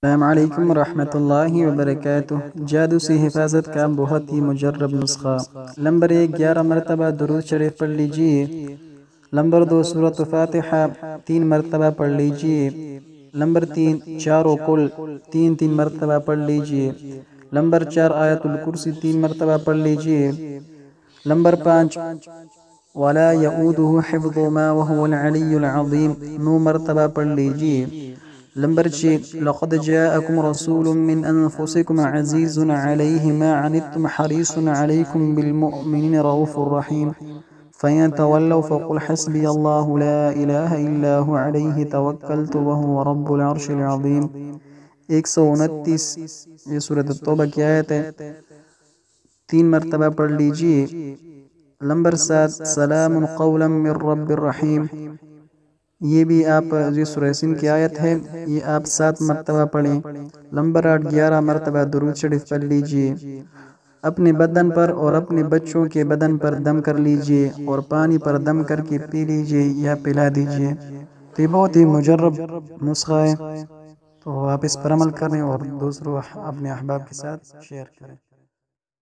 السلام علیکم ورحمۃ اللہ وبرکاتہ۔ جادو سے حفاظت کا بہت ہی مجرب نسخہ۔ نمبر 1، 11 مرتبہ درود شریف پڑھ لیجئے۔ نمبر 2، سورۃ فاتحہ 3 مرتبہ پڑھ لیجئے۔ نمبر 3، چاروں کل 3 مرتبہ پڑھ لیجئے۔ نمبر 4، آیت الکرسی 3 مرتبہ پڑھ لیجئے۔ نمبر 5، وَلَا يَؤُودُهُ حِفْظُهُمَا وَهُوَ الْعَلِيُّ الْعَظِيمُ 9 مرتبہ پڑھ لیجئے۔ نمبر 6، لَقَدْ جَاءَكُمْ رَسُولٌ مِّنْ أَنفُسِكُمْ عَزِيزٌ عَلَيْهِ مَا عَنِتُّمْ حَرِيصٌ عَلَيْكُمْ بِالْمُؤْمِنِينَ رَءُوفٌ رَحِيمٌ فَإِن تَوَلَّوْا فَقُلْ حَسْبِيَ اللَّهُ لَا إِلَٰهَ إِلَّا هُوَ عَلَيْهِ تَوَكَّلْتُ وَهُوَ رَبُّ الْعَرْشِ الْعَظِيمِ 129 یہ سورۃ التوبہ کی آیت ہے، 3 مرتبہ پڑھ لیجئے۔ نمبر 7، سلام قولا من رب الرحیم، یہ بھی آپ یہ سورہ یاسین کی آیت ہے، یہ آپ 7 مرتبہ پڑھیں۔ نمبر 8، 11 مرتبہ درود شریف پڑھ لیجئے۔ اپنے بدن پر اور اپنے بچوں کے بدن پر دم کر لیجئے اور پانی پر دم کر کے پی لیجئے یا پلا دیجئے۔ تو یہ بہت ہی مجرب نسخہ ہے، تو آپ اس پر عمل کریں اور دوسروں اپنے احباب کے ساتھ شیئر کریں۔